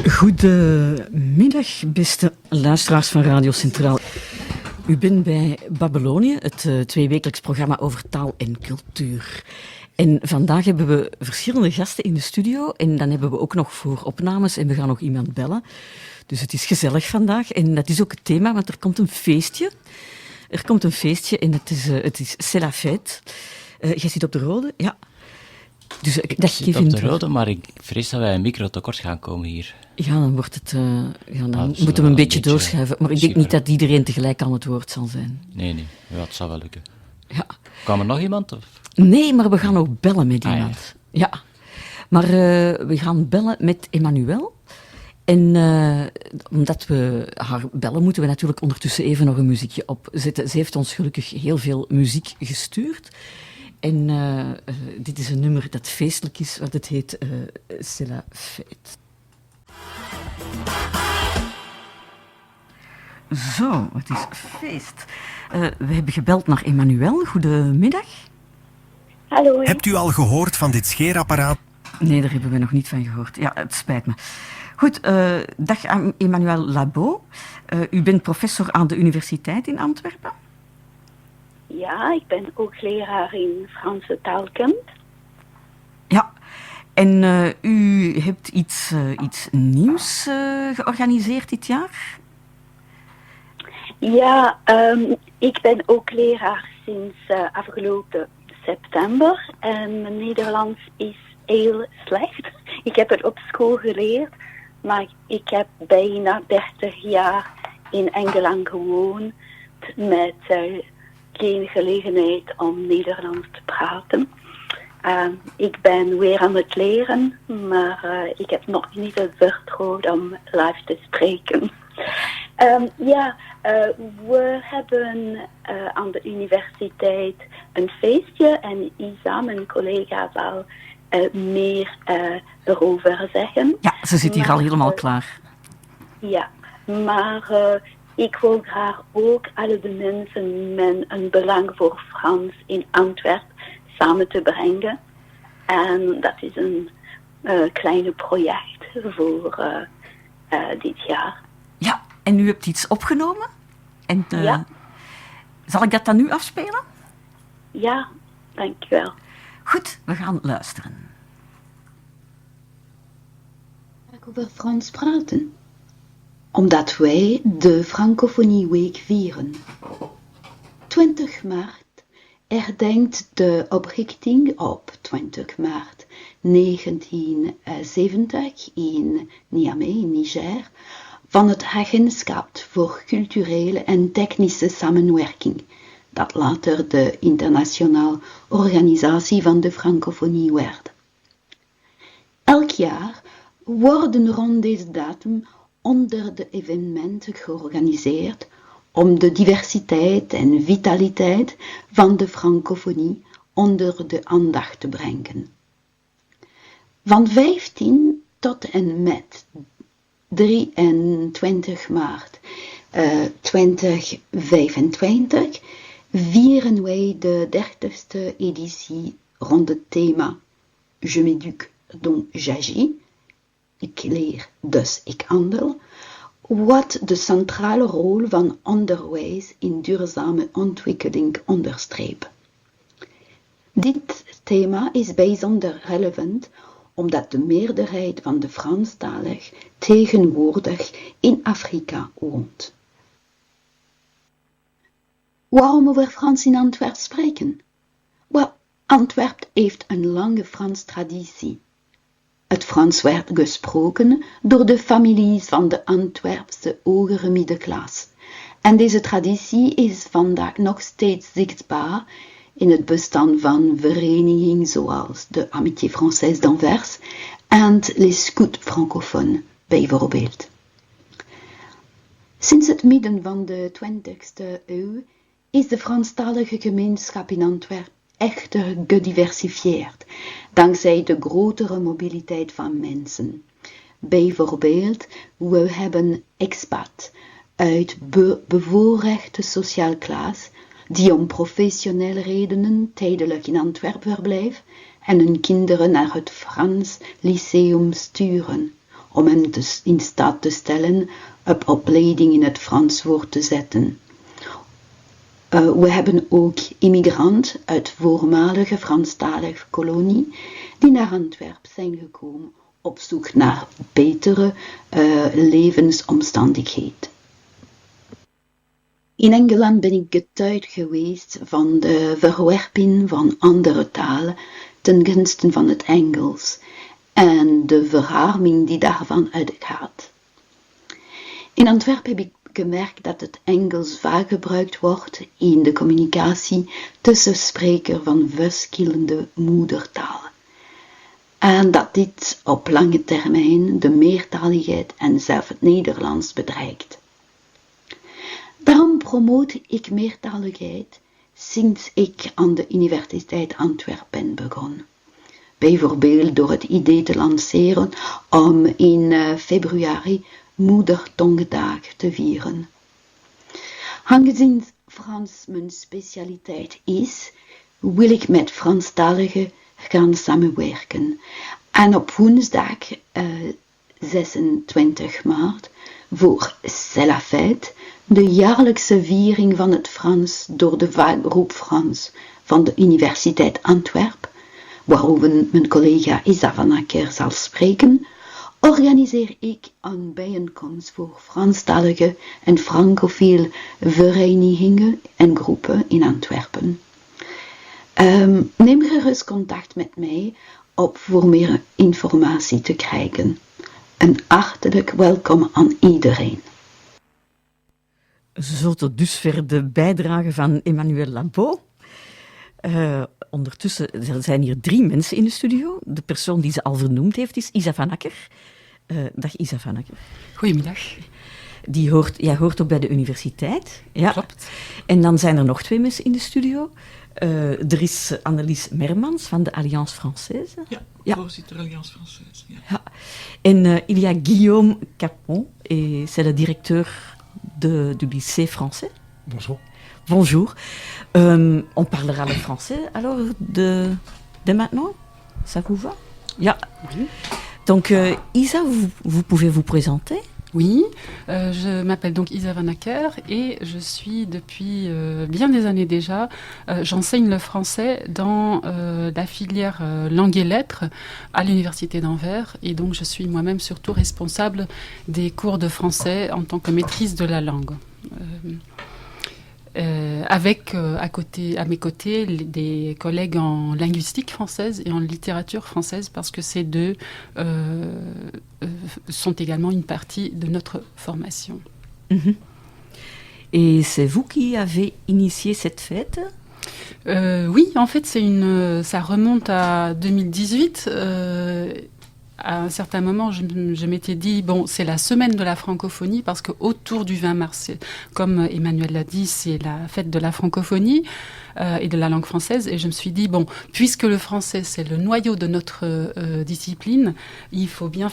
Goedemiddag, beste luisteraars van Radio Centraal. U bent bij Babylonië, het tweewekelijks programma over taal en cultuur. En vandaag hebben we verschillende gasten in de studio en dan hebben we ook nog voor opnames en we gaan nog iemand bellen. Dus het is gezellig vandaag en dat is ook het thema, want er komt een feestje. Er komt een feestje en het is C'est la fête. Jij zit op de rode? Ja. Dus, ik zit op de rode, maar ik vrees dat wij een micro tekort gaan komen hier. Ja, dan wordt het... dan moeten we een beetje doorschuiven. Maar ik denk niet dat iedereen tegelijk aan het woord zal zijn. Nee. Ja, het zal wel lukken. Ja. Kwam er nog iemand? Of? Nee, maar we gaan ook bellen met iemand. Ja. Ja. Maar we gaan bellen met Emmanuel. En omdat we haar bellen, moeten we natuurlijk ondertussen even nog een muziekje opzetten. Ze heeft ons gelukkig heel veel muziek gestuurd. En dit is een nummer dat feestelijk is, want het heet C'est la fête. Zo, het is feest. We hebben gebeld naar Emmanuel. Goedemiddag. Hallo. Hebt u al gehoord van dit scheerapparaat? Nee, daar hebben we nog niet van gehoord. Ja, het spijt me. Goed, dag Emmanuel Labo. U bent professor aan de Universiteit in Antwerpen. Ja, ik ben ook leraar in Franse taalkunde. Ja, en u hebt iets nieuws georganiseerd dit jaar? Ja, ik ben ook leraar sinds afgelopen september. En mijn Nederlands is heel slecht. Ik heb het op school geleerd, maar ik heb bijna 30 jaar in Engeland gewoond met... geen gelegenheid om Nederlands te praten. Ik ben weer aan het leren, maar ik heb nog niet het vertrouwen om live te spreken. We hebben aan de universiteit een feestje en Isa, mijn collega, zal meer erover zeggen. Ja, ze zit hier al helemaal klaar. Ja, maar... ik wil graag ook alle de mensen met een belang voor Frans in Antwerpen samen te brengen. En dat is een kleine project voor dit jaar. Ja, en u hebt iets opgenomen? En, ja. Zal ik dat dan nu afspelen? Ja, dankjewel. Goed, we gaan luisteren. Ga ik over Frans praten? Omdat wij de Francofonie Week vieren. 20 maart herdenkt de oprichting op 20 maart 1970 in Niamey, in Niger, van het Agentschap voor Culturele en Technische Samenwerking, dat later de Internationale Organisatie van de Francofonie werd. Elk jaar worden rond deze datum onder de evenementen georganiseerd om de diversiteit en vitaliteit van de francofonie onder de aandacht te brengen. Van 15 tot en met 23 maart 2025 vieren wij de 30ste editie rond het thema Je m'éduque donc j'agis. Ik leer, dus ik handel, wat de centrale rol van onderwijs in duurzame ontwikkeling onderstreept. Dit thema is bijzonder relevant omdat de meerderheid van de Franstalig tegenwoordig in Afrika woont. Waarom over Frans in Antwerpen spreken? Wel, Antwerpen heeft een lange Frans traditie. Het Frans werd gesproken door de families van de Antwerpse hogere middenklasse. En deze traditie is vandaag nog steeds zichtbaar in het bestaan van verenigingen zoals de Amitié Française d'Anvers en les Scouts francophones bijvoorbeeld. Sinds het midden van de 20e eeuw is de Franstalige gemeenschap in Antwerpen echter gediversifieerd, dankzij de grotere mobiliteit van mensen. Bijvoorbeeld, we hebben expat uit bevoorrechte sociale klasse die om professionele redenen tijdelijk in Antwerpen verblijven en hun kinderen naar het Frans Lyceum sturen, om hen in staat te stellen op opleiding in het Frans voor te zetten. We hebben ook immigranten uit voormalige Franstalige kolonie die naar Antwerpen zijn gekomen op zoek naar betere levensomstandigheden. In Engeland ben ik getuige geweest van de verwerping van andere talen ten gunste van het Engels en de verarming die daarvan uitgaat. In Antwerpen heb ik gemerkt dat het Engels vaak gebruikt wordt in de communicatie tussen sprekers van verschillende moedertalen. En dat dit op lange termijn de meertaligheid en zelfs het Nederlands bedreigt. Daarom promote ik meertaligheid sinds ik aan de Universiteit Antwerpen ben begonnen. Bijvoorbeeld door het idee te lanceren om in februari Moedertongdag te vieren. Aangezien Frans mijn specialiteit is, wil ik met Franstaligen gaan samenwerken. En op woensdag 26 maart voor C'est la Fête, de jaarlijkse viering van het Frans door de vakgroep Frans van de Universiteit Antwerpen, waarover mijn collega Isa van Akker zal spreken, organiseer ik een bijeenkomst voor Franstalige en francofiele verenigingen en groepen in Antwerpen. Neem gerust contact met mij op voor meer informatie te krijgen. Een hartelijk welkom aan iedereen. Zo tot dusver de bijdrage van Emmanuel Labo. Ondertussen er zijn hier 3 mensen in de studio. De persoon die ze al vernoemd heeft is Isa van Akker. Dag Isa van Akker. Goedemiddag. Jij hoort ook bij de universiteit. Ja. Klopt. En dan zijn er nog 2 mensen in de studio. Er is Annelies Mermans van de Alliance Française. Ja, voorzitter Alliance Française. Ja. Ja. En il y a Guillaume Capon, et c'est le directeur du lycée français. Bonjour. Bonjour. On parlera le français alors dès maintenant. Ça vous va? Ja. Oui. Donc Isa, vous pouvez vous présenter? Oui, je m'appelle donc Isa van Akker et je suis depuis bien des années déjà, j'enseigne le français dans la filière langue et lettres à l'université d'Anvers et donc je suis moi-même surtout responsable des cours de français en tant que maîtrise de la langue. Avec à mes côtés des collègues en linguistique française et en littérature française parce que ces deux sont également une partie de notre formation. Mm-hmm. Et c'est vous qui avez initié cette fête? Oui, en fait, ça remonte à 2018. À un certain moment, je m'étais dit, bon, c'est la semaine de la francophonie, parce qu'autour du 20 mars, comme Emmanuel l'a dit, c'est la fête de la francophonie et de la langue française. Et je me suis dit, bon, puisque le français, c'est le noyau de notre discipline, il faut bien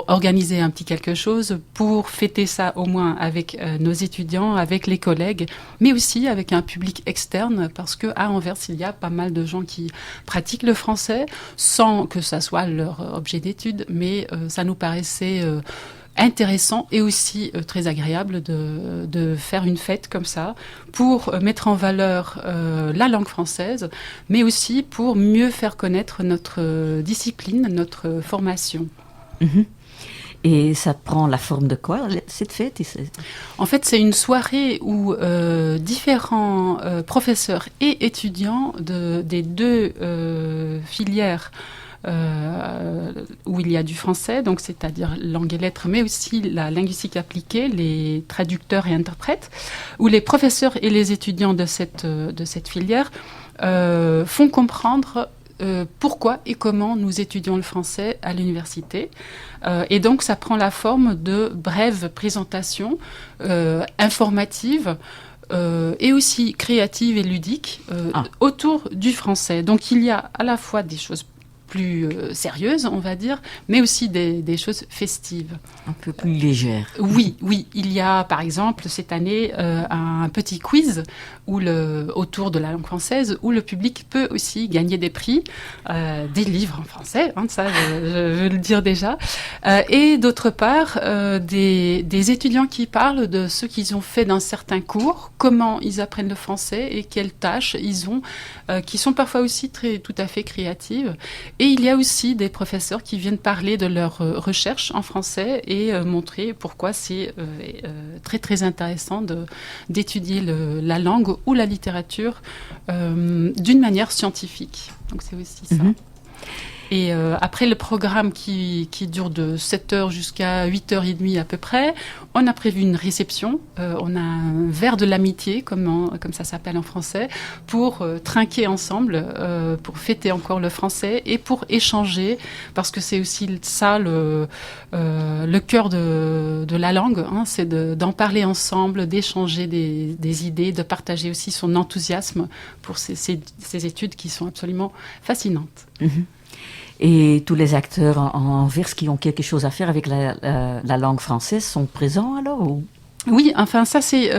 organiser un petit quelque chose pour fêter ça au moins avec nos étudiants, avec les collègues, mais aussi avec un public externe, parce qu'à Anvers, il y a pas mal de gens qui pratiquent le français sans que ça soit leur objet d'étude, mais ça nous paraissait intéressant et aussi très agréable de faire une fête comme ça pour mettre en valeur la langue française, mais aussi pour mieux faire connaître notre discipline, notre formation. Mm-hmm. Et ça prend la forme de quoi, cette fête? En fait, c'est une soirée où différents professeurs et étudiants des deux filières où il y a du français, donc c'est-à-dire langue et lettres, mais aussi la linguistique appliquée, les traducteurs et interprètes, où les professeurs et les étudiants de cette filière font comprendre pourquoi et comment nous étudions le français à l'université. Et donc, ça prend la forme de brèves présentations informatives et aussi créatives et ludiques autour du français. Donc, il y a à la fois des choses plus sérieuses, on va dire, mais aussi des choses festives. Un peu plus légères. Oui, il y a par exemple cette année un petit quiz autour de la langue française où le public peut aussi gagner des prix, des livres en français, ça je veux le dire déjà, et d'autre part des étudiants qui parlent de ce qu'ils ont fait dans certains cours, comment ils apprennent le français et quelles tâches ils ont, qui sont parfois aussi tout à fait créatives. Et il y a aussi des professeurs qui viennent parler de leurs recherches en français et montrer pourquoi c'est très très intéressant d'étudier la langue ou la littérature d'une manière scientifique. Donc c'est aussi ça. Et après le programme qui dure de 7h jusqu'à 8h30 à peu près, on a prévu une réception. On a un verre de l'amitié, comme ça s'appelle en français, pour trinquer ensemble, pour fêter encore le français et pour échanger, parce que c'est aussi ça le cœur de la langue, c'est d'en parler ensemble, d'échanger des idées, de partager aussi son enthousiasme pour ces études qui sont absolument fascinantes. Et tous les acteurs en Anvers qui ont quelque chose à faire avec la langue française sont présents alors ou... Oui, enfin ça c'est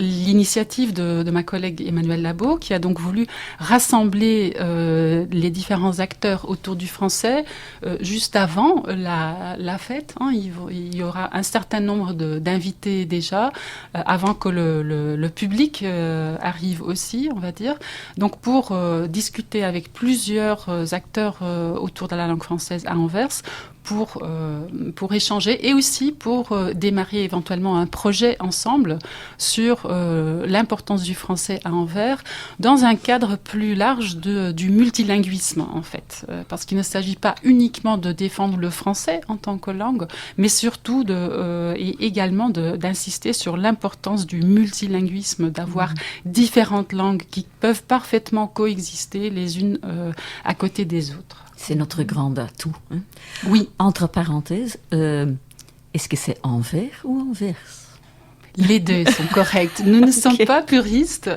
l'initiative de ma collègue Emmanuelle Labo qui a donc voulu rassembler les différents acteurs autour du français juste avant la fête. Il y aura un certain nombre d'invités déjà avant que le public arrive aussi, on va dire. Donc pour discuter avec plusieurs acteurs autour de la langue française à Anvers, pour échanger et aussi pour démarrer éventuellement un projet ensemble sur l'importance du français à Anvers dans un cadre plus large du multilinguisme en fait. Parce qu'il ne s'agit pas uniquement de défendre le français en tant que langue, mais surtout et également d'insister sur l'importance du multilinguisme, d'avoir différentes langues qui peuvent parfaitement coexister les unes à côté des autres. C'est notre grand atout. Oui. Entre parenthèses, est-ce que c'est Anvers ou Anvers? Les deux sont corrects. Nous ne sommes pas puristes.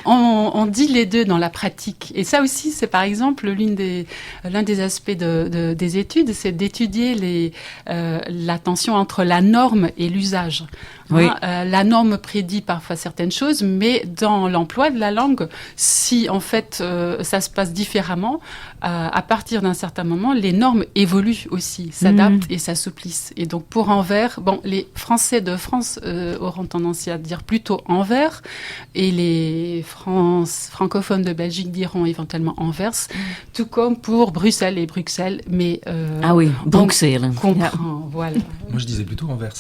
On dit les deux dans la pratique. Et ça aussi, c'est par exemple l'un des aspects des études, c'est d'étudier la tension entre la norme et l'usage. Oui. La norme prédit parfois certaines choses, mais dans l'emploi de la langue, si en fait ça se passe différemment, à partir d'un certain moment, les normes évoluent aussi, s'adaptent et s'assouplissent. Et donc pour Anvers, les Français de France auront tendance à dire plutôt Anvers, et les francophones de Belgique diront éventuellement Anvers, tout comme pour Bruxelles et Bruxelles. Mais Bruxelles. Comprend, voilà. Moi je disais plutôt Anvers.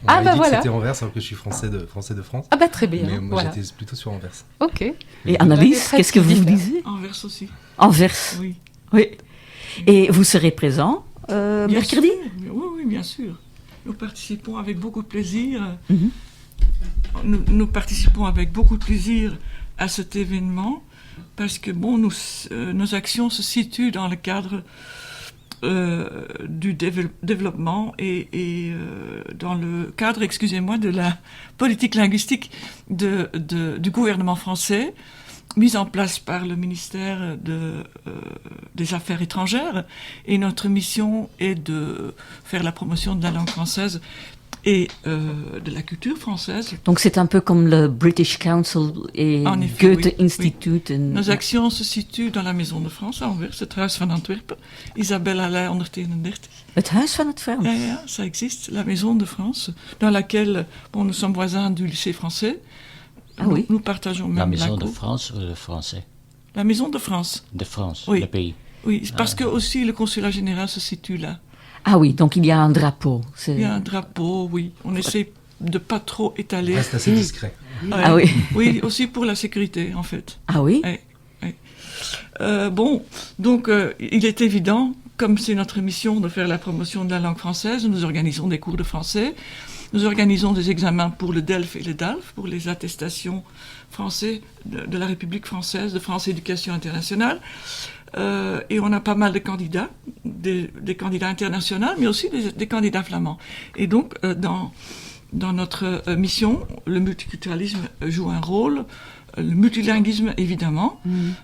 On dit que c'était Anvers alors que je suis français de France. Ah bah très bien. Mais moi j'étais plutôt sur Anvers. Ok. Et Annelies, qu'est-ce que vous disiez? Anvers aussi. Anvers. Oui. Et vous serez présent mercredi? Oui, bien sûr. Nous participons avec beaucoup de plaisir. Nous participons avec beaucoup de plaisir à cet événement parce que nos actions se situent dans le cadre du développement et dans le cadre, de la politique linguistique du gouvernement français, mise en place par le ministère des Affaires étrangères. Et notre mission est de faire la promotion de la langue française et de la culture française. Donc c'est un peu comme le British Council et Goethe Institute. Oui. Nos actions se situent dans la Maison de France à Anvers, het Huis van Antwerpen, Isabelle Allais 131. Het Huis van het Frans. Ja, ça existe, la Maison de France, dans laquelle nous sommes voisins du lycée français. Nous partageons même la Maison de France ou de français? La Maison de France. De France, oui. Le pays. Oui, parce que aussi le consulat général se situe là. Ah oui, donc il y a un drapeau. Il y a un drapeau, oui. On essaie de pas trop étaler. Reste assez discret. Ah oui. Oui, aussi pour la sécurité, en fait. Ah oui. Oui. Donc il est évident, comme c'est notre mission de faire la promotion de la langue française, nous organisons des cours de français, nous organisons des examens pour le DELF et le DALF, pour les attestations français de la République française, de France Éducation Internationale. Et on a pas mal de candidats, des candidats internationaux, mais aussi des candidats flamands. Et donc, dans notre mission, le multiculturalisme joue un rôle Le multilinguisme, évidemment.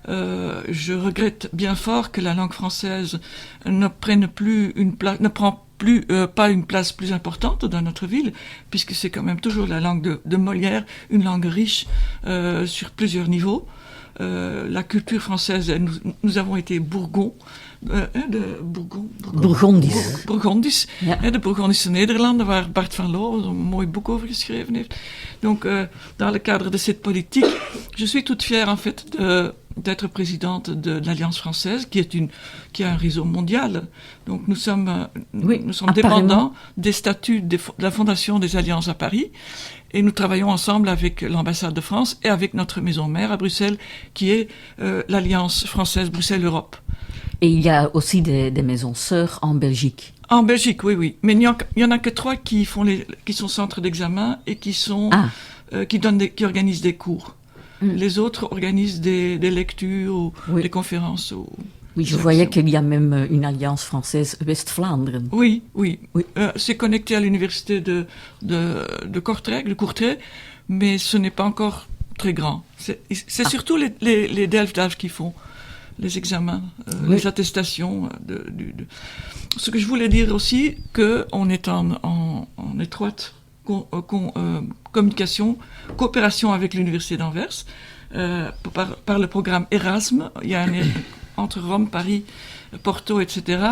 Je regrette bien fort que la langue française ne prend pas une place plus importante dans notre ville, puisque c'est quand même toujours la langue de Molière, une langue riche sur plusieurs niveaux. La culture française, nous avons été Bourgondisch. Ja. De Bourgondische Nederlanden, waar Bart van Loo een mooi boek over geschreven heeft. Donc, dans le cadre de cette politique, je suis toute fière, en fait, d'être présidente de l'Alliance française, qui a un réseau mondial. Donc, nous sommes dépendants des statuts de la Fondation des Alliances à Paris. Et nous travaillons ensemble avec l'ambassade de France et avec notre maison mère à Bruxelles, qui est l'Alliance française Bruxelles-Europe. Et il y a aussi des maisons sœurs en Belgique. En Belgique, oui. Mais il y en a que 3 qui sont centres d'examen et qui organisent des cours. Les autres organisent des lectures ou des conférences. Oui, je voyais qu'il y a même une alliance française West-Vlaanderen. Oui. C'est connecté à l'université de Kortrijk, de Courtrai, mais ce n'est pas encore très grand. C'est surtout les Delft qui font les examens, les attestations. Ce que je voulais dire aussi, qu'on est en étroite coopération avec l'université d'Anvers, par le programme Erasme. Il y a entre Rome, Paris, Porto, etc.,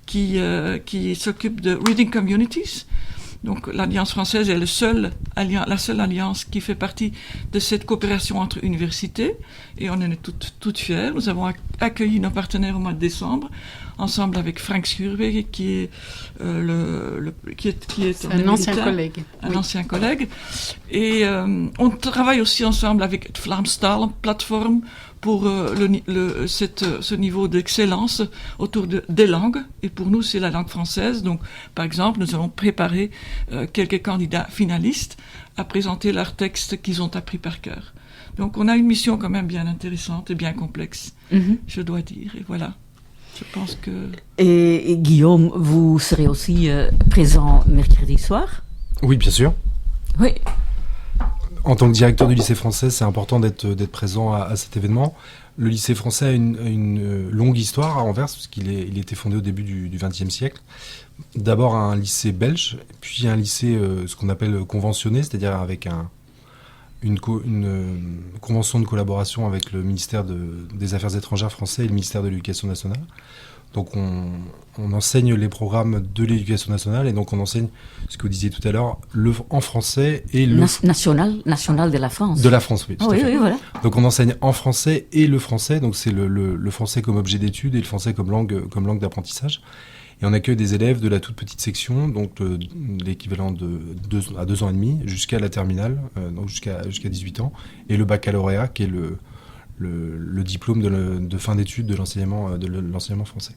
qui s'occupe de Reading Communities. Donc l'Alliance française est la seule alliance qui fait partie de cette coopération entre universités, et on en est toutes fiers. Nous avons accueilli nos partenaires au mois de décembre, ensemble avec Frank Schuurwege, qui est un ancien collègue. Ancien collègue. Et on travaille aussi ensemble avec Vlaamstaal plateforme pour ce niveau d'excellence autour des langues. Et pour nous, c'est la langue française. Donc, par exemple, nous avons préparé quelques candidats finalistes à présenter leurs textes qu'ils ont appris par cœur. Donc, on a une mission quand même bien intéressante et bien complexe, je dois dire. Et voilà, je pense que... Et Guillaume, vous serez aussi présent mercredi soir? Oui, bien sûr. Oui. En tant que directeur du lycée français, c'est important d'être présent à cet événement. Le lycée français a une longue histoire à Anvers, parce qu'il a été fondé au début du XXe siècle. D'abord un lycée belge, puis un lycée ce qu'on appelle conventionné, c'est-à-dire avec une convention de collaboration avec le ministère des Affaires étrangères français et le ministère de l'Éducation nationale. Donc on enseigne les programmes de l'éducation nationale, et donc on enseigne ce que vous disiez tout à l'heure, en français et national de la France. De la France, oui. Tout à fait. Oui, voilà. Donc on enseigne en français et le français, donc c'est le français comme objet d'étude et le français comme langue d'apprentissage. Et on accueille des élèves de la toute petite section, donc l'équivalent de 2 ans et demi, jusqu'à la terminale, donc jusqu'à 18 ans, et le baccalauréat qui est le diplôme de fin d'études de l'enseignement français.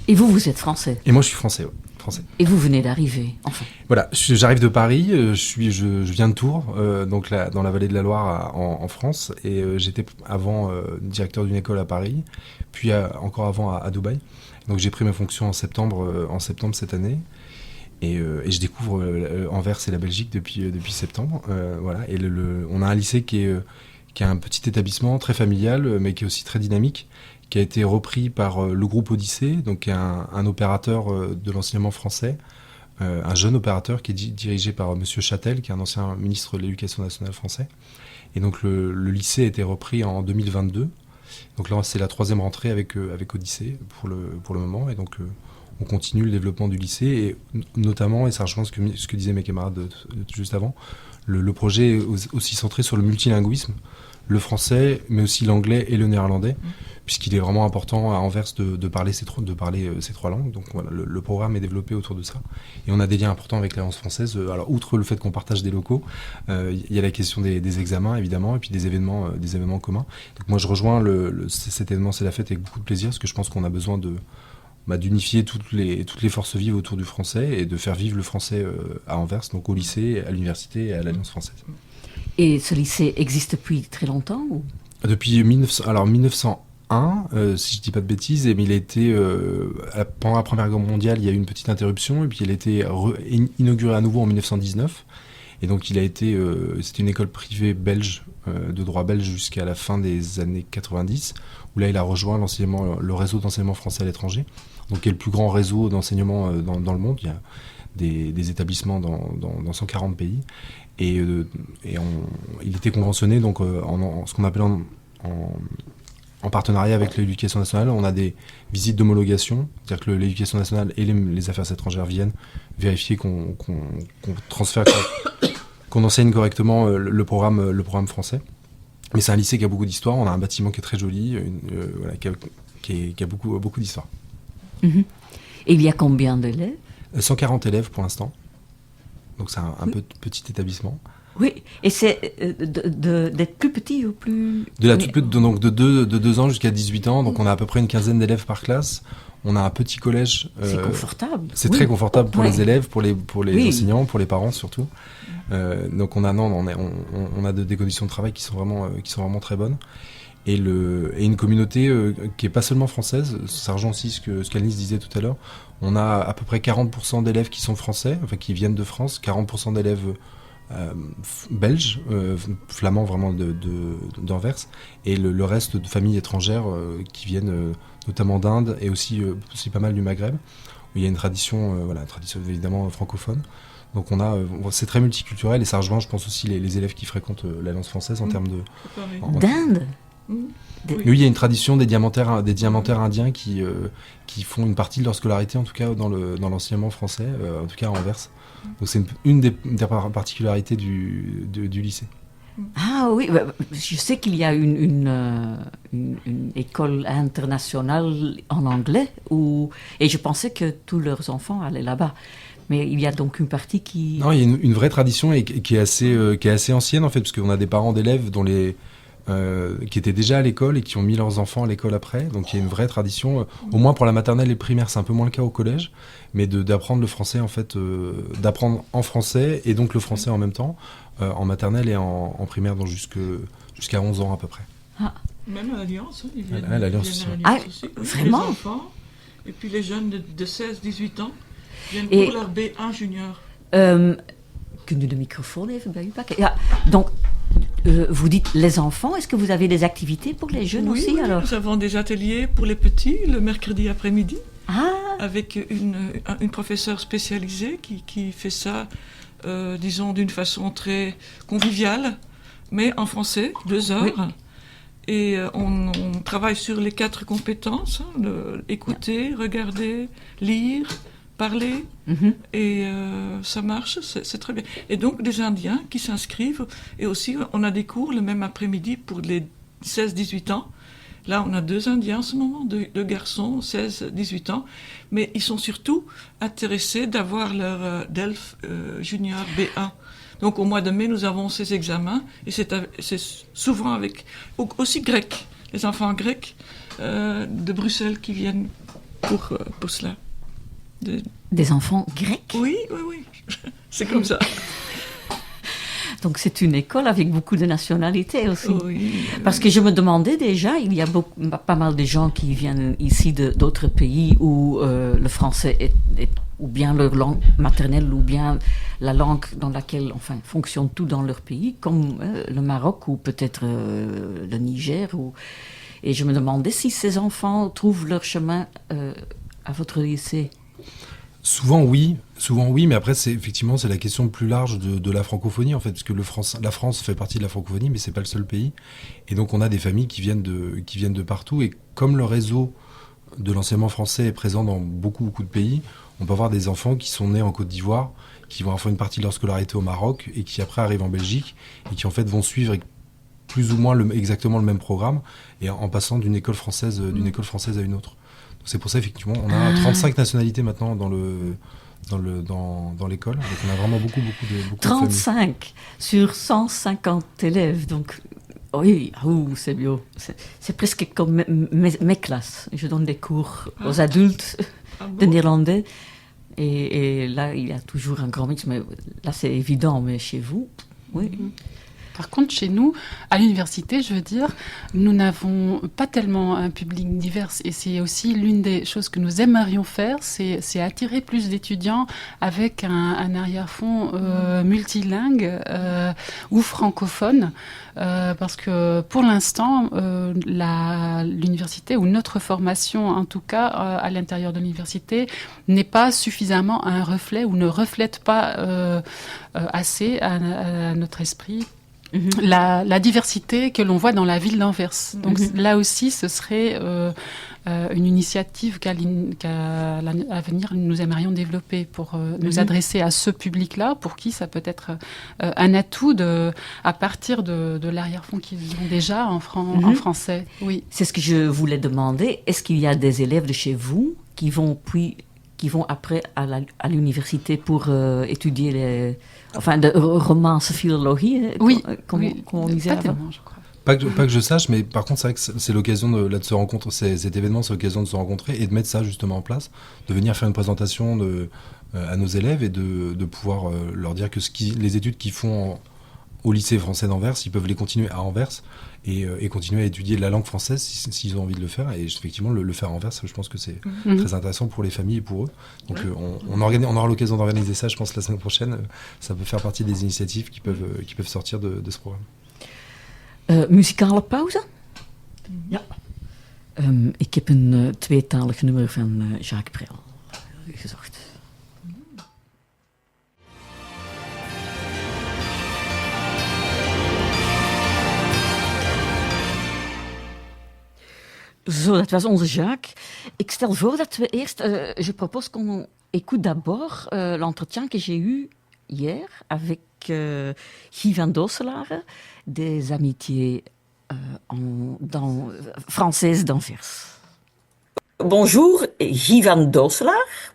Et vous êtes français? Et moi, je suis français, oui. Français. Et vous venez d'arriver, enfin? Voilà, j'arrive de Paris, je viens de Tours, donc dans la vallée de la Loire en France, et j'étais avant directeur d'une école à Paris, puis encore avant à Dubaï. Donc j'ai pris mes fonctions en septembre cette année. Et je découvre Anvers et la Belgique depuis septembre. Voilà. Et on a un lycée qui a un petit établissement très familial, mais qui est aussi très dynamique, qui a été repris par le groupe Odyssée, donc un opérateur de l'enseignement français, un jeune opérateur qui est dirigé par Monsieur Châtel, qui est un ancien ministre de l'Éducation nationale français. Et donc le lycée a été repris en 2022. Donc là, c'est la 3e rentrée avec Odyssée pour le moment. Et donc on continue le développement du lycée, et notamment, et ça rejoint ce que disaient mes camarades juste avant, le projet est aussi centré sur le multilinguisme, le français, mais aussi l'anglais et le néerlandais, puisqu'il est vraiment important à Anvers de parler ces 3 langues. Donc voilà, le programme est développé autour de ça. Et on a des liens importants avec l'Alliance française. Alors, outre le fait qu'on partage des locaux, il y a la question des examens, évidemment, et puis des événements communs. Donc moi, je rejoins cet événement C'est la fête avec beaucoup de plaisir, parce que je pense qu'on a besoin d'unifier toutes les forces vives autour du français, et de faire vivre le français à Anvers, donc au lycée, à l'université et à l'Alliance française. Et ce lycée existe depuis très longtemps ou? Depuis 1901, si je ne dis pas de bêtises, mais il a été, pendant la Première Guerre mondiale, il y a eu une petite interruption, et puis il a été inauguré à nouveau en 1919. Et donc c'était une école privée belge, de droit belge jusqu'à la fin des années 90, où là il a rejoint le réseau d'enseignement français à l'étranger, donc qui est le plus grand réseau d'enseignement dans le monde. Il y a des établissements dans 140 pays. Et il était conventionné donc, en ce qu'on appelle en partenariat avec l'éducation nationale. On a des visites d'homologation, c'est-à-dire que l'éducation nationale et les affaires étrangères viennent vérifier qu'on transfère, qu'on enseigne correctement le programme français. Mais c'est un lycée qui a beaucoup d'histoire. On a un bâtiment qui est très joli, qui a beaucoup d'histoire. Et il y a combien d'élèves ? 140 élèves pour l'instant. Donc c'est un petit établissement. Oui, et c'est d'être plus petit ou plus... Donc de 2 ans jusqu'à 18 ans, donc on a à peu près une quinzaine d'élèves par classe. On a un petit collège. C'est confortable. C'est très confortable pour les élèves, pour les enseignants, pour les parents surtout. Donc on a des conditions de travail qui sont vraiment très bonnes. Et une communauté qui est pas seulement française. Ça rejoint aussi ce qu'Alice disait tout à l'heure. On a à peu près 40% d'élèves qui sont français, enfin qui viennent de France, 40% d'élèves belges, flamands vraiment d'Anvers, et le reste de familles étrangères qui viennent notamment d'Inde et aussi pas mal du Maghreb, où il y a une tradition évidemment francophone. Donc c'est très multiculturel et ça rejoint, je pense aussi, les élèves qui fréquentent l'Alliance française en termes de... D'Inde ? Oui, il y a une tradition des diamantaires indiens qui font une partie de leur scolarité, en tout cas dans l'enseignement français, en tout cas à Anvers. Donc c'est une des particularités du lycée. Ah oui, je sais qu'il y a une école internationale en anglais, et je pensais que tous leurs enfants allaient là-bas. Mais il y a donc une partie qui... Non, il y a une vraie tradition et qui est assez ancienne en fait, parce qu'on a des parents d'élèves qui étaient déjà à l'école et qui ont mis leurs enfants à l'école après. Donc il y a une vraie tradition, au moins pour la maternelle et le primaire, c'est un peu moins le cas au collège, mais d'apprendre le français en fait, d'apprendre en français et donc le français en même temps, en maternelle et en primaire, donc jusqu'à 11 ans à peu près. Ah. Même à l'Alliance, ils viennent à l'Alliance aussi. Vraiment? Les enfants, et puis les jeunes de 16-18 ans viennent pour leur B1 junior. Kunt u de microfoon even bij u pakken? Ja, donc, vous dites les enfants, est-ce que vous avez des activités pour les jeunes aussi alors? Nous avons des ateliers pour les petits le mercredi après-midi, avec une professeure spécialisée qui fait ça, disons, d'une façon très conviviale, mais en français, 2 heures. Oui. Et on travaille sur les 4 compétences, écouter, regarder, lire, parler, et ça marche, c'est très bien. Et donc des Indiens qui s'inscrivent, et aussi on a des cours le même après-midi pour les 16-18 ans. Là on a 2 Indiens en ce moment, 2 garçons, 16-18 ans, mais ils sont surtout intéressés d'avoir leur DELF Junior B1. Donc au mois de mai nous avons ces examens, et c'est souvent avec aussi grecs, les enfants grecs de Bruxelles qui viennent pour cela. Des enfants grecs? Oui, c'est comme ça. Donc c'est une école avec beaucoup de nationalités aussi. Oui, parce que je me demandais déjà, il y a pas mal de gens qui viennent ici d'autres pays où le français est ou bien leur langue maternelle, ou bien la langue dans laquelle fonctionne tout dans leur pays, comme le Maroc ou peut-être le Niger. Et je me demandais si ces enfants trouvent leur chemin à votre lycée. Souvent oui, mais après c'est la question plus large de la francophonie en fait, parce que la France fait partie de la francophonie, mais c'est pas le seul pays, et donc on a des familles qui viennent de partout, et comme le réseau de l'enseignement français est présent dans beaucoup de pays, on peut avoir des enfants qui sont nés en Côte d'Ivoire, qui vont faire une partie de leur scolarité au Maroc, et qui après arrivent en Belgique, et qui en fait vont suivre plus ou moins exactement le même programme, et en passant d'une école française à une autre. Donc c'est pour ça effectivement on a 35 nationalités maintenant dans l'école, donc on a vraiment beaucoup de 35 sur 150 élèves, donc oui, c'est bien. C'est presque comme mes classes. Je donne des cours aux adultes de néerlandais, et là il y a toujours un grand mix, mais là c'est évident, mais chez vous, oui. Par contre, chez nous, à l'université, je veux dire, nous n'avons pas tellement un public divers. Et c'est aussi l'une des choses que nous aimerions faire, c'est attirer plus d'étudiants avec un arrière-fond multilingue ou francophone. Parce que pour l'instant, l'université ou notre formation, en tout cas à l'intérieur de l'université, n'est pas suffisamment un reflet ou ne reflète pas assez à notre esprit la diversité que l'on voit dans la ville d'Anvers. Donc là aussi, ce serait une initiative qu'à l'avenir, nous aimerions développer pour nous adresser à ce public-là, pour qui ça peut être un atout à partir de l'arrière-fond qu'ils ont déjà en français. Oui. C'est ce que je voulais demander. Est-ce qu'il y a des élèves de chez vous qui vont après à l'université pour étudier de romance, philologie, comme on disait avant. Tellement, je crois. Pas que je sache, mais par contre, c'est vrai que c'est l'occasion de se rencontrer. Cet événement, c'est l'occasion de se rencontrer et de mettre ça justement en place, de venir faire une présentation à nos élèves et de pouvoir leur dire que les études qu'ils font au lycée français d'Anvers, ils peuvent les continuer à Anvers et continuer à étudier la langue française s'ils ont envie de le faire. Et effectivement, le faire à Anvers, je pense que c'est très intéressant pour les familles et pour eux. Donc on aura l'occasion d'organiser ça, je pense, la semaine prochaine. Ça peut faire partie des initiatives qui peuvent sortir de ce programme. Muzikale pauze? Ja. Ik heb een tweetalig nummer van Jacques Brel gezocht. Zo, dat was onze Jacques. Ik stel voor dat we eerst... je propose qu'on écoute d'abord l'entretien que j'ai eu hier avec Guy van Dooselare des Amitiés françaises d'Anvers. Bonjour, Guy van Dooselare.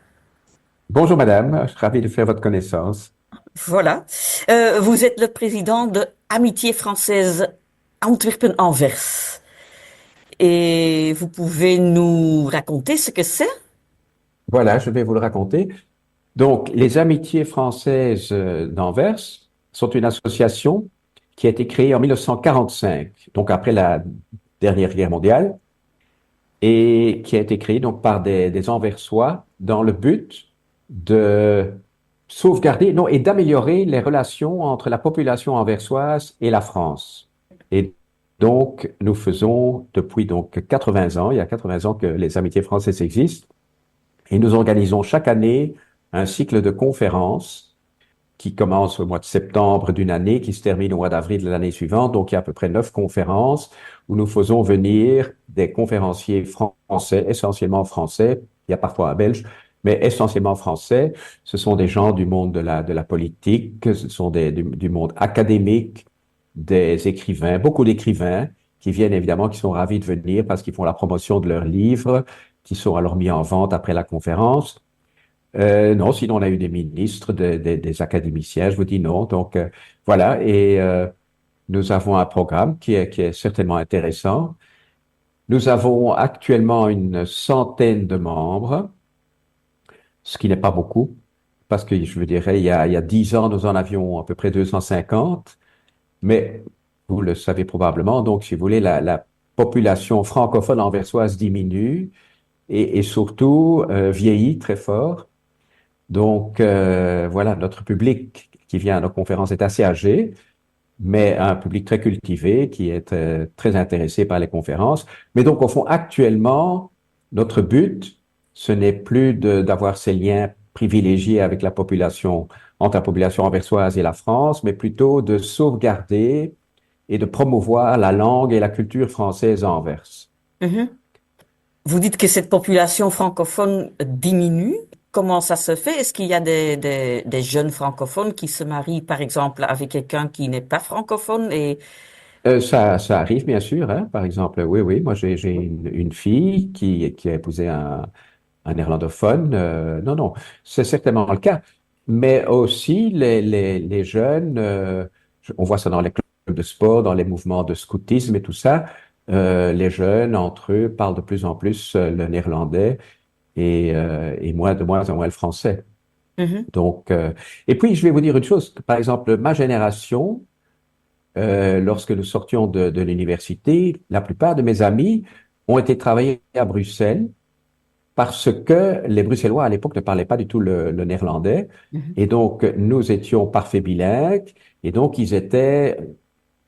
Bonjour madame, je suis ravi de faire votre connaissance. Voilà. Vous êtes le président de Amitié française Antwerpen-Anvers. Et vous pouvez nous raconter ce que c'est? Voilà, je vais vous le raconter. Donc, les Amitiés françaises d'Anvers sont une association qui a été créée en 1945, donc après la dernière guerre mondiale, et qui a été créée donc par des Anversois dans le but de sauvegarder, et d'améliorer les relations entre la population anversoise et la France. Et donc, nous faisons depuis donc 80 ans, il y a 80 ans que les Amitiés françaises existent, et nous organisons chaque année un cycle de conférences qui commence au mois de septembre d'une année, qui se termine au mois d'avril de l'année suivante. Donc, il y a à peu près 9 conférences où nous faisons venir des conférenciers français, essentiellement français. Il y a parfois un belge, mais essentiellement français. Ce sont des gens du monde de la politique, ce sont du monde académique, des écrivains, beaucoup d'écrivains qui viennent évidemment, qui sont ravis de venir parce qu'ils font la promotion de leurs livres, qui sont alors mis en vente après la conférence. Non, sinon on a eu des ministres, des académiciens, je vous dis non. Donc voilà, et nous avons un programme qui est certainement intéressant. Nous avons actuellement une centaine de membres, ce qui n'est pas beaucoup, parce que je veux dire, il y a 10 ans, nous en avions à peu près 250. Mais vous le savez probablement, donc si vous voulez, la population francophone anversoise diminue et surtout vieillit très fort. Donc voilà, notre public qui vient à nos conférences est assez âgé, mais un public très cultivé qui est très intéressé par les conférences. Mais donc au fond, actuellement, notre but, ce n'est plus d'avoir ces liens privilégiés avec la population, entre la population anversoise et la France, mais plutôt de sauvegarder et de promouvoir la langue et la culture française à Anvers. Vous dites que cette population francophone diminue. Comment ça se fait? Est-ce qu'il y a des jeunes francophones qui se marient, par exemple, avec quelqu'un qui n'est pas francophone Ça arrive, bien sûr. Hein. Par exemple, oui. Moi, j'ai une fille qui a épousé un néerlandophone. Non, c'est certainement le cas. Mais aussi, les jeunes, on voit ça dans les clubs de sport, dans les mouvements de scoutisme et tout ça, les jeunes, entre eux, parlent de plus en plus le néerlandais et de moins en moins le français. Donc, et puis, je vais vous dire une chose. Par exemple, ma génération, lorsque nous sortions de l'université, la plupart de mes amis ont été travailler à Bruxelles parce que les Bruxellois à l'époque ne parlaient pas du tout le néerlandais. Et donc, nous étions parfaits bilingues. Et donc, ils étaient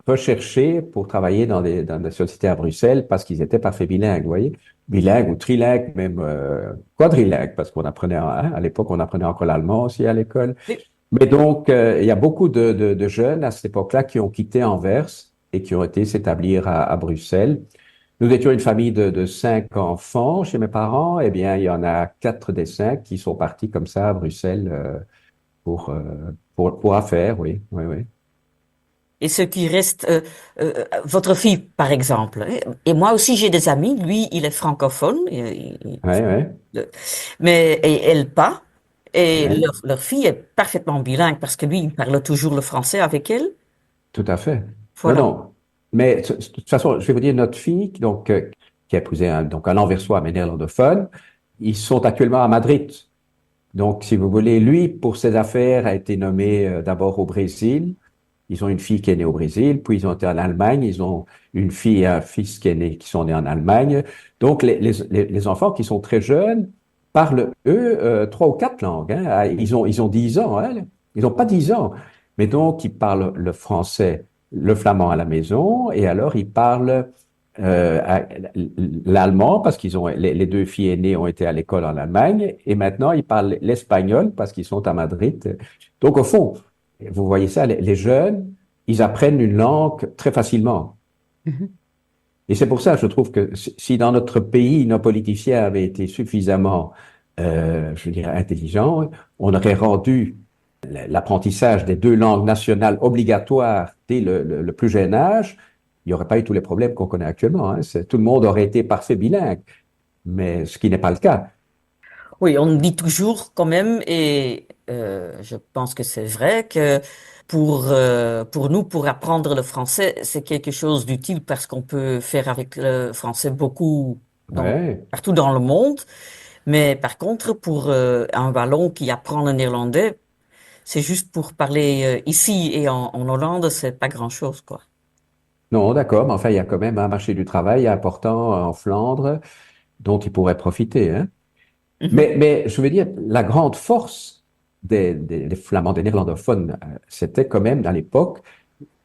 recherchés pour travailler dans des sociétés à Bruxelles parce qu'ils étaient parfaits bilingues, vous voyez. Bilingues ou trilingues, même quadrilingues, parce qu'on apprenait, à l'époque, on apprenait encore l'allemand aussi à l'école. Oui. Mais donc, il y a beaucoup de jeunes à cette époque-là qui ont quitté Anvers et qui ont été s'établir à Bruxelles. Nous étions une famille de 5 enfants chez mes parents. Eh bien, il y en a 4 des 5 qui sont partis comme ça à Bruxelles pour affaires, oui, oui, oui. Et ce qui reste, votre fille, par exemple. Et moi aussi, j'ai des amis. Lui, il est francophone. Ouais, ouais. Mais elle pas. Et Ouais. leur fille est parfaitement bilingue parce que lui, il parle toujours le français avec elle. Tout à fait. Non, Voilà. non. Mais de toute façon, je vais vous dire, notre fille, donc, qui a épousé donc un Anversois, mais néerlandophone, ils sont actuellement à Madrid. Donc, si vous voulez, lui, pour ses affaires, a été nommé d'abord au Brésil. Ils ont une fille qui est née au Brésil, puis ils ont été en Allemagne. Ils ont une fille et un fils qui sont nés en Allemagne. Donc, les enfants qui sont très jeunes parlent, eux, 3 ou 4 langues. Hein. Ils ont 10 ans. Hein. Ils n'ont pas 10 ans. Mais donc, ils parlent le français, le flamand à la maison, et alors ils parlent l'allemand parce qu'ils ont les 2 filles aînées ont été à l'école en Allemagne, et maintenant ils parlent l'espagnol parce qu'ils sont à Madrid. Donc, au fond, vous voyez ça, les jeunes, ils apprennent une langue très facilement. Et c'est pour ça, je trouve que si dans notre pays, nos politiciens avaient été suffisamment, je dirais, intelligents, on aurait rendu l'apprentissage des 2 langues nationales obligatoire dès le plus jeune âge, il n'y aurait pas eu tous les problèmes qu'on connaît actuellement. Hein. Tout le monde aurait été parfait bilingue, mais ce qui n'est pas le cas. Oui, on dit toujours quand même, et je pense que c'est vrai, que pour nous, pour apprendre le français, c'est quelque chose d'utile parce qu'on peut faire avec le français beaucoup Ouais. partout dans le monde. Mais par contre, pour un Wallon qui apprend le néerlandais, c'est juste pour parler ici et en Hollande, c'est pas grand-chose, quoi. Non, d'accord, mais enfin, il y a quand même un marché du travail important en Flandre dont ils pourraient profiter. Hein. Mais je veux dire, la grande force des Flamands, des néerlandophones, c'était quand même, à l'époque,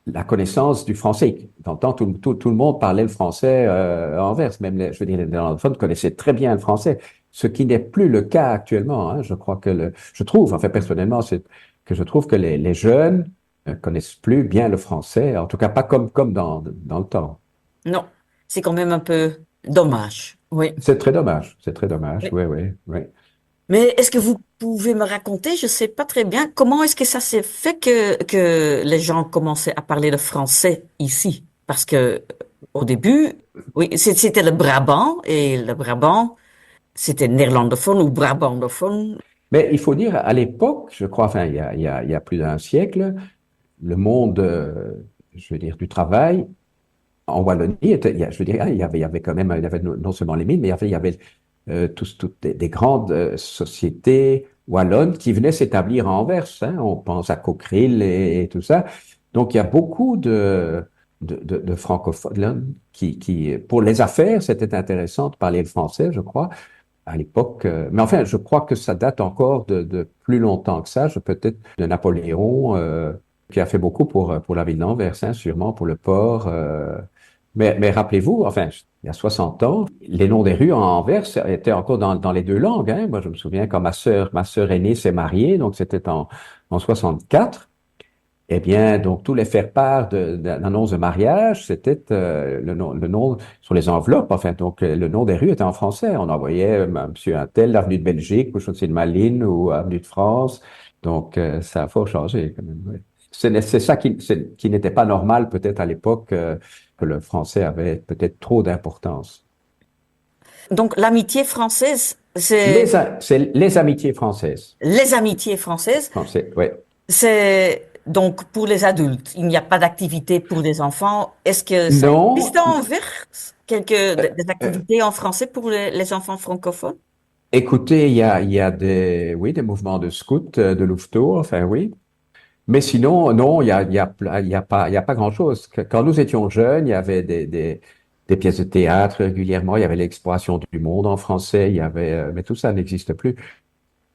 la connaissance du français. Dans le temps, tout le monde parlait le français à Anvers. Même, je veux dire, les néerlandophones connaissaient très bien le français, ce qui n'est plus le cas actuellement. Hein. Je crois que je trouve, enfin, personnellement, c'est que je trouve que les jeunes ne connaissent plus bien le français, en tout cas pas comme dans le temps. Non, c'est quand même un peu dommage. Oui. C'est très dommage, c'est très dommage, Oui. oui, oui, oui. Mais est-ce que vous pouvez me raconter, je sais pas très bien, comment est-ce que ça s'est fait que les gens commençaient à parler le français ici? Parce que au début, oui, c'était le Brabant, et le Brabant, c'était néerlandophone ou brabandophone. Mais il faut dire, à l'époque, je crois, enfin, il y a plus d'un siècle, le monde, je veux dire, du travail en Wallonie, je veux dire, il y avait quand même, il y avait non seulement les mines, mais il y avait toutes des grandes sociétés wallonnes qui venaient s'établir à Anvers. Hein. On pense à Cockerill et tout ça. Donc, il y a beaucoup de francophones là, qui, pour les affaires, c'était intéressant de parler le français, je crois, à l'époque. Mais enfin, je crois que ça date encore de plus longtemps que ça. Peut-être de Napoléon, qui a fait beaucoup pour la ville d'Anvers, hein, sûrement pour le port. Mais rappelez-vous, enfin, il y a 60 ans, les noms des rues en Anvers étaient encore dans les 2 langues. Hein. Moi, je me souviens quand ma sœur aînée s'est mariée, donc c'était en 64. Eh bien, donc tous les faire-part d'annonces de mariage, c'était le nom sur les enveloppes. Enfin, donc le nom des rues était en français. On envoyait Monsieur Untel, avenue de Belgique, ou Chaussée de Malines, ou avenue de France. Donc ça a fort changé quand même. Oui. C'est ça qui n'était pas normal peut-être à l'époque, que le français avait peut-être trop d'importance. Donc l'amitié française, C'est les amitiés françaises. les amitiés françaises, Français, oui. c'est donc pour les adultes. Il n'y a pas d'activité pour les enfants. Est-ce que ça Non. existe en Anvers, des activités en français pour les enfants francophones? Écoutez, il y a des mouvements de scouts, de louveteaux, enfin oui. Mais sinon, non, il y a pas grand-chose. Quand nous étions jeunes, il y avait des pièces de théâtre régulièrement, il y avait l'exploration du monde en français, mais tout ça n'existe plus.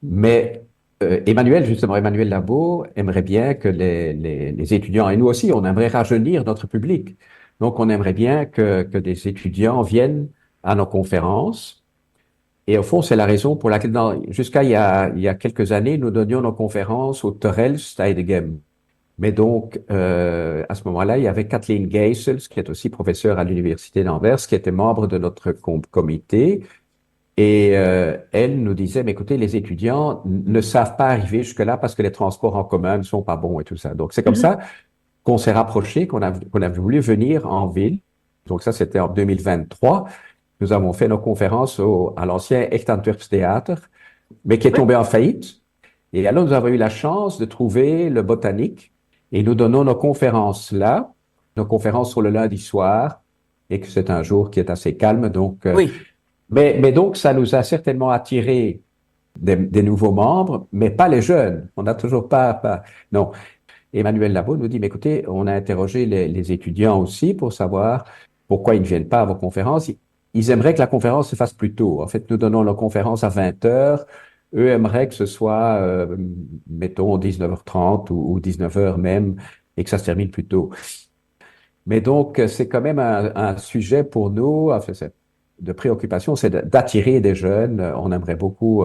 Mais Emmanuel Labo aimerait bien que les étudiants, et nous aussi, on aimerait rajeunir notre public. Donc, on aimerait bien que des étudiants viennent à nos conférences. Et au fond, c'est la raison pour laquelle, jusqu'à il y a quelques années, nous donnions nos conférences au Torrels Steidegem. Mais donc, à ce moment-là, il y avait Kathleen Geisels, qui est aussi professeure à l'Université d'Anvers, qui était membre de notre comité. Et elle nous disait, mais écoutez, les étudiants ne savent pas arriver jusque-là parce que les transports en commun ne sont pas bons et tout ça. Donc, c'est comme ça qu'on s'est rapproché, qu'on a voulu venir en ville. Donc, ça, c'était en 2023. Nous avons fait nos conférences à l'ancien Echt Antwerps Theater, mais qui est tombé en faillite. Et alors, nous avons eu la chance de trouver le Botanique et nous donnons nos conférences là, nos conférences sur le lundi soir, et que c'est un jour qui est assez calme. Donc, mais donc, ça nous a certainement attiré des nouveaux membres, mais pas les jeunes. On n'a toujours pas, non. Emmanuel Labo nous dit, mais écoutez, on a interrogé les étudiants aussi pour savoir pourquoi ils ne viennent pas à vos conférences. Ils aimeraient que la conférence se fasse plus tôt. En fait, nous donnons la conférence à 20 heures. Eux aimeraient que ce soit, mettons, 19h30 ou 19h même, et que ça se termine plus tôt. Mais donc, c'est quand même un sujet pour nous, enfin, de préoccupation, c'est d'attirer des jeunes. On aimerait beaucoup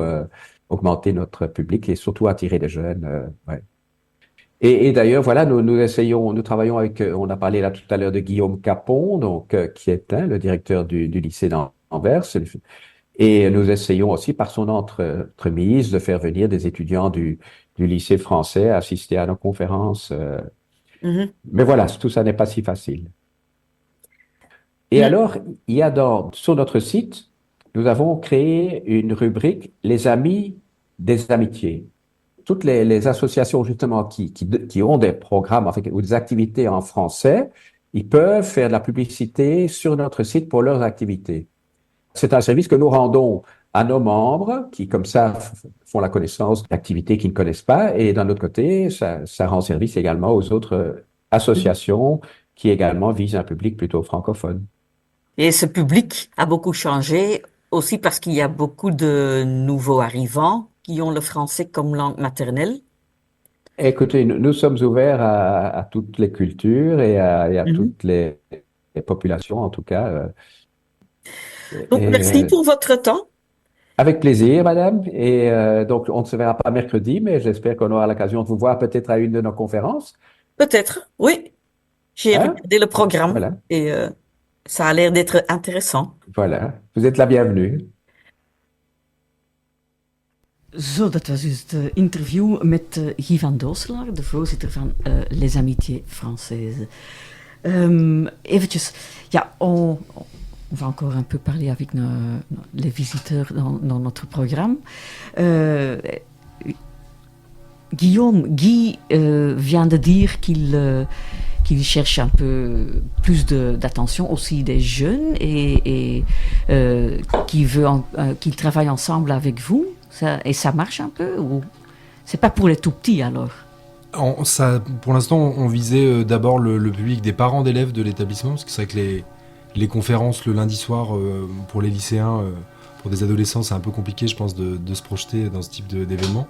augmenter notre public et surtout attirer des jeunes. Ouais. Et d'ailleurs, voilà, nous travaillons avec, on a parlé là tout à l'heure de Guillaume Capon, donc qui est le directeur du lycée d'Anvers, et nous essayons aussi par son entremise de faire venir des étudiants du lycée français assister à nos conférences. Mais voilà, tout ça n'est pas si facile. Et alors, il y a sur notre site, nous avons créé une rubrique Les amis des amitiés. Toutes les associations justement qui ont des programmes ou des activités en français, ils peuvent faire de la publicité sur notre site pour leurs activités. C'est un service que nous rendons à nos membres qui, comme ça, font la connaissance d'activités qu'ils ne connaissent pas. Et d'un autre côté, ça rend service également aux autres associations qui également visent un public plutôt francophone. Et ce public a beaucoup changé aussi parce qu'il y a beaucoup de nouveaux arrivants qui ont le français comme langue maternelle. Écoutez, nous sommes ouverts à toutes les cultures et à toutes les populations, en tout cas. Donc, merci pour votre temps. Avec plaisir, madame. Et donc, on ne se verra pas mercredi, mais j'espère qu'on aura l'occasion de vous voir peut-être à une de nos conférences. Peut-être, oui. J'ai regardé le programme et ça a l'air d'être intéressant. Voilà, vous êtes la bienvenue. Zo, dat was dus het interview met Guy van Doosselaar, de voorzitter van Les Amitiés Françaises. Eventjes, ja, on va encore un peu parler avec les visiteurs dans notre programme. Guy vient de dire qu'il cherche un peu plus d'attention aussi des jeunes et qu'il travaille ensemble avec vous. Et ça marche un peu ou c'est pas pour les tout petits alors? Pour l'instant, on visait d'abord le public des parents d'élèves de l'établissement, parce que c'est vrai que les conférences le lundi soir pour les lycéens, pour des adolescents, c'est un peu compliqué, je pense, de se projeter dans ce type d'événement.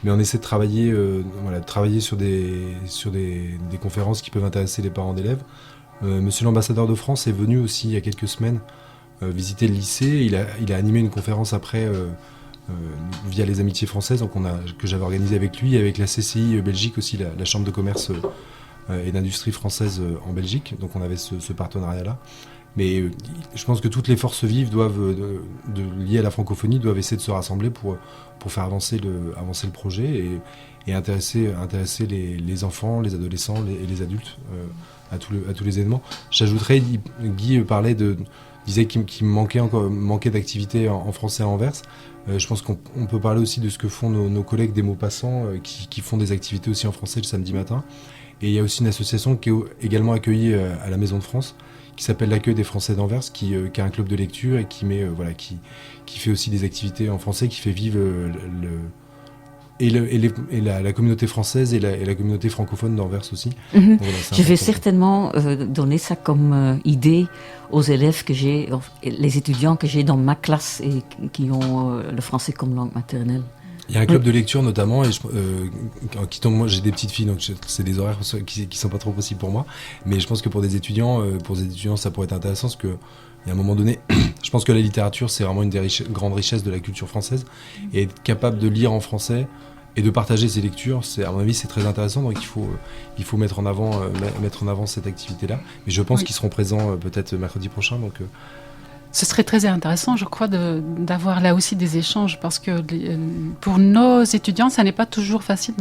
Mais on essaie de travailler, sur des conférences qui peuvent intéresser les parents d'élèves. Monsieur l'ambassadeur de France est venu aussi il y a quelques semaines visiter le lycée. Il a animé une conférence après via les Amitiés Françaises, donc que j'avais organisé avec lui, et avec la CCI Belgique aussi, la Chambre de commerce et d'industrie française en Belgique. Donc on avait ce partenariat-là. Mais je pense que toutes les forces vives liées à la francophonie doivent essayer de se rassembler pour faire avancer le projet et intéresser les enfants, les adolescents et les adultes à tous les événements. J'ajouterais, Guy disait qu'il manquait d'activités en français à Anvers. Je pense qu'on peut parler aussi de ce que font nos collègues des mots passants qui font des activités aussi en français le samedi matin. Et il y a aussi une association qui est également accueillie à la Maison de France, qui s'appelle l'Accueil des Français d'Anvers, qui a un club de lecture et qui fait aussi des activités en français, qui fait vivre la communauté française et la communauté francophone d'Anvers aussi. Mhm. Voilà, Je vais certainement donner ça comme idée aux élèves les étudiants que j'ai dans ma classe et qui ont le français comme langue maternelle. Il y a un club de lecture notamment, et moi j'ai des petites filles, donc c'est des horaires qui sont pas trop possibles pour moi. Mais je pense que pour des étudiants, ça pourrait être intéressant parce que il y a un moment donné, je pense que la littérature c'est vraiment une des grandes richesses de la culture française, et être capable de lire en français et de partager ses lectures, à mon avis c'est très intéressant. Donc il faut mettre en avant cette activité-là. Mais je pense qu'ils seront présents peut-être mercredi prochain. Donc ce serait très intéressant, je crois, d'avoir là aussi des échanges, parce que pour nos étudiants, ça n'est pas toujours facile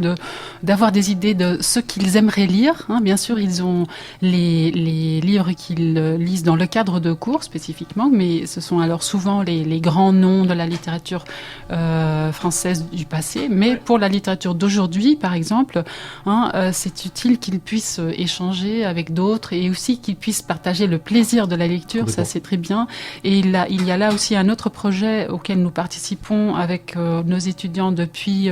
d'avoir des idées de ce qu'ils aimeraient lire. Hein. Bien sûr, ils ont les livres qu'ils lisent dans le cadre de cours spécifiquement, mais ce sont alors souvent les grands noms de la littérature française du passé. Mais pour la littérature d'aujourd'hui, par exemple, c'est utile qu'ils puissent échanger avec d'autres et aussi qu'ils puissent partager le plaisir de la lecture. Ça, c'est très bien. Et il y a là aussi un autre projet auquel nous participons avec nos étudiants depuis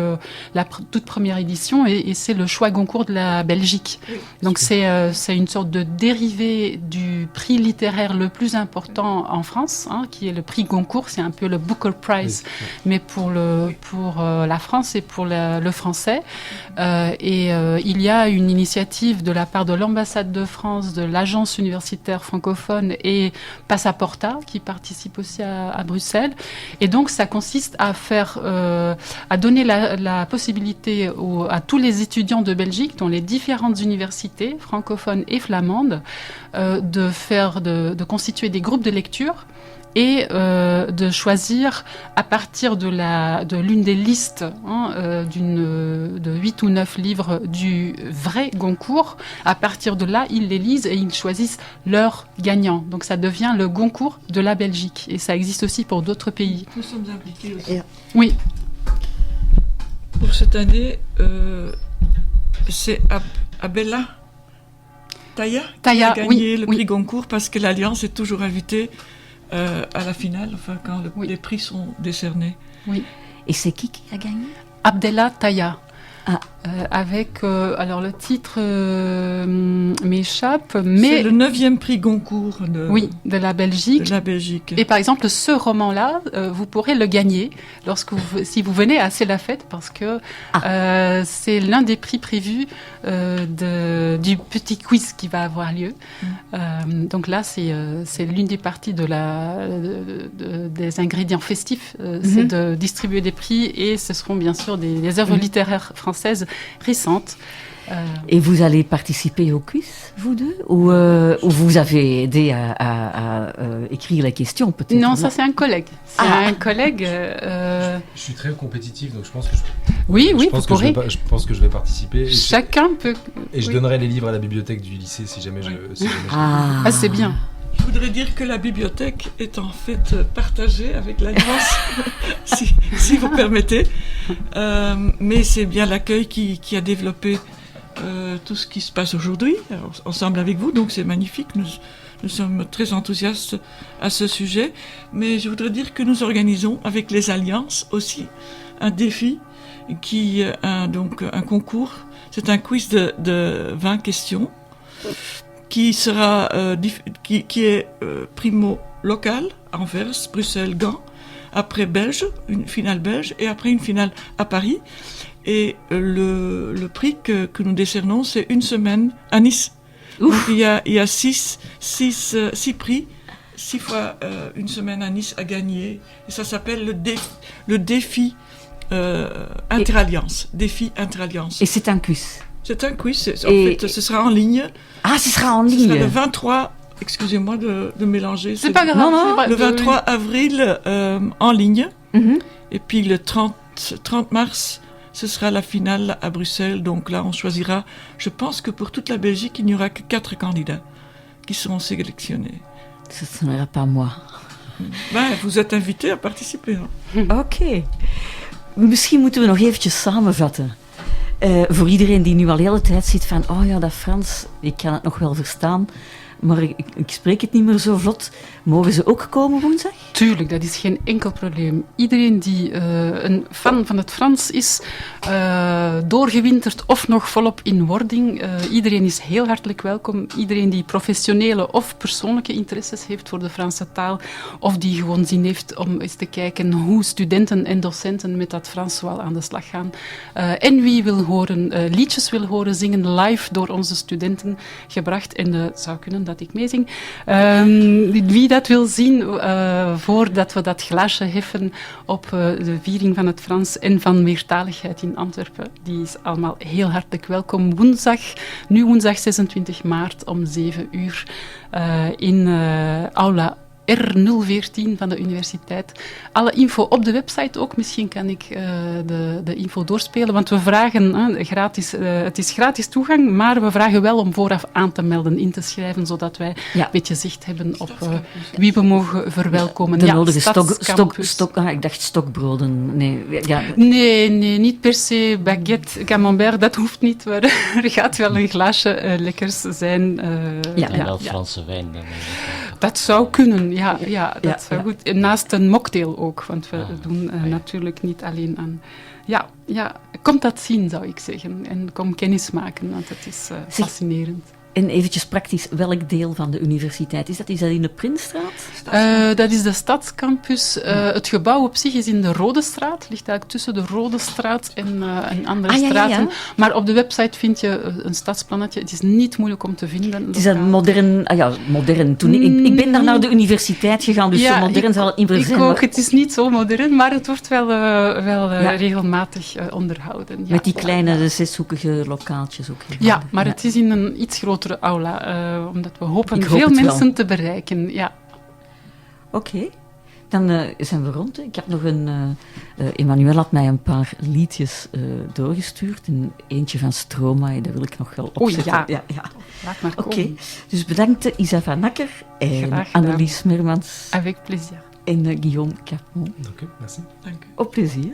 la toute première édition, et c'est le choix Goncourt de la Belgique. Oui. Donc c'est une sorte de dérivé du prix littéraire le plus important en France, qui est le prix Goncourt. C'est un peu le Booker Prize, mais pour la France et pour le français. Il y a une initiative de la part de l'ambassade de France, de l'agence universitaire francophone et Passaporta, qui participe aussi à Bruxelles. Et donc, ça consiste à donner la possibilité à tous les étudiants de Belgique, dans les différentes universités francophones et flamandes, de constituer des groupes de lecture et de choisir à partir de l'une des listes de 8 ou 9 livres du vrai Goncourt. À partir de là, ils les lisent et ils choisissent leur gagnant. Donc ça devient le Goncourt de la Belgique. Et ça existe aussi pour d'autres pays. Nous sommes impliqués aussi. Oui. Pour cette année, c'est Abella Taya qui a gagné le prix Goncourt, parce que l'Alliance est toujours invitée à la finale, quand les prix sont décernés. Oui. Et c'est qui a gagné? Abdella Taya. Avec, alors le titre m'échappe, mais... C'est le 9e prix Goncourt de la Belgique. Et par exemple, ce roman-là, vous pourrez le gagner si vous venez à C'est la fête, parce que c'est l'un des prix prévus du petit quiz qui va avoir lieu. Donc là, c'est l'une des parties des ingrédients festifs, c'est de distribuer des prix, et ce seront bien sûr des œuvres littéraires françaises récentes. Et vous allez participer au quiz, vous deux, ou vous avez aidé à écrire la question, peut-être? Non, ça c'est un collègue. Un collègue. Je suis très compétitif, donc je pense que je pense que je vais participer. Chacun peut. Et je donnerai les livres à la bibliothèque du lycée si jamais je. C'est bien. Je voudrais dire que la bibliothèque est en fait partagée avec l'Alliance, si vous permettez. Mais c'est bien l'accueil qui a développé tout ce qui se passe aujourd'hui, ensemble avec vous. Donc c'est magnifique. Nous sommes très enthousiastes à ce sujet. Mais je voudrais dire que nous organisons avec les Alliances aussi un défi, un concours. C'est un quiz de 20 questions. Qui sera qui est primo local, Anvers, Bruxelles, Gand, après belge, une finale belge, et après une finale à Paris. Et le prix que nous décernons, c'est une semaine à Nice. Donc il y a six prix, 6 fois une semaine à Nice à gagner. Et ça s'appelle le défi Interalliance. Défi Interalliance. Et c'est un quiz. C'est un quiz, en fait, ce sera en ligne. Ce sera en ligne. Ce sera le 23, excusez-moi de mélanger. C'est pas grave. Le 23 avril en ligne. Et puis le 30 mars, ce sera la finale à Bruxelles. Donc là, on choisira, je pense que pour toute la Belgique, il n'y aura que 4 candidats qui seront sélectionnés. Ce ne sera pas moi. Vous êtes invités à participer. Oké. Misschien moeten we nog eventjes samenvatten. Voor iedereen die nu al de hele tijd ziet van, dat Frans, ik kan het nog wel verstaan, maar ik spreek het niet meer zo vlot. Mogen ze ook komen woensdag? Tuurlijk, dat is geen enkel probleem. Iedereen die een fan van het Frans is, doorgewinterd of nog volop in wording, iedereen is heel hartelijk welkom. Iedereen die professionele of persoonlijke interesses heeft voor de Franse taal, of die gewoon zin heeft om eens te kijken hoe studenten en docenten met dat Frans wel aan de slag gaan. En wie wil horen, liedjes wil horen zingen live door onze studenten gebracht. En het zou kunnen dat ik meezing. Wie dat wil zien, voordat we dat glaasje heffen op de viering van het Frans en van meertaligheid in Antwerpen, die is allemaal heel hartelijk welkom. Woensdag 26 maart om 7 uur in Aula R014 van de universiteit. Alle info op de website ook. Misschien kan ik de info doorspelen, want we vragen gratis, het is gratis toegang, maar we vragen wel om vooraf aan te melden, in te schrijven, zodat wij een beetje zicht hebben op wie we mogen verwelkomen. De nodige Stadscampus. ik dacht stokbroden. Nee, ja. Nee, niet per se baguette, camembert, dat hoeft niet. Maar er gaat wel een glaasje lekkers zijn. En wel Franse wijn. Dan, dat zou kunnen, dat zou goed. En naast een mocktail ook, want we doen natuurlijk niet alleen aan... Kom dat zien, zou ik zeggen. En kom kennis maken, want het is fascinerend. En eventjes praktisch, welk deel van de universiteit is dat? Is dat in de Prinsstraat? Dat is de Stadscampus. Het gebouw op zich is in de Rode Straat. Ligt eigenlijk tussen de Rode Straat en andere straten. Ja. Maar op de website vind je een stadsplannetje. Het is niet moeilijk om te vinden. Het is een modern. Toen ik ben daar naar de universiteit gegaan, dus zo modern zal het niet meer zijn. Ik ook. Het is niet zo modern, maar het wordt wel regelmatig onderhouden. Met die kleine zeshoekige lokaaltjes ook. Ja, maar het is in een iets grotere aula, omdat we hopen veel mensen te bereiken. Ja. Oké. Dan zijn we rond. Ik heb nog Emmanuel had mij een paar liedjes doorgestuurd. En eentje van Stromae, daar wil ik nog wel opzetten. Ja. Laat maar komen. Oké. Dus bedankt Isa van Akker en Annelies Mermans. Avec plaisir. En Guillaume Capmont. Dank u, merci. Dank u. Op plezier.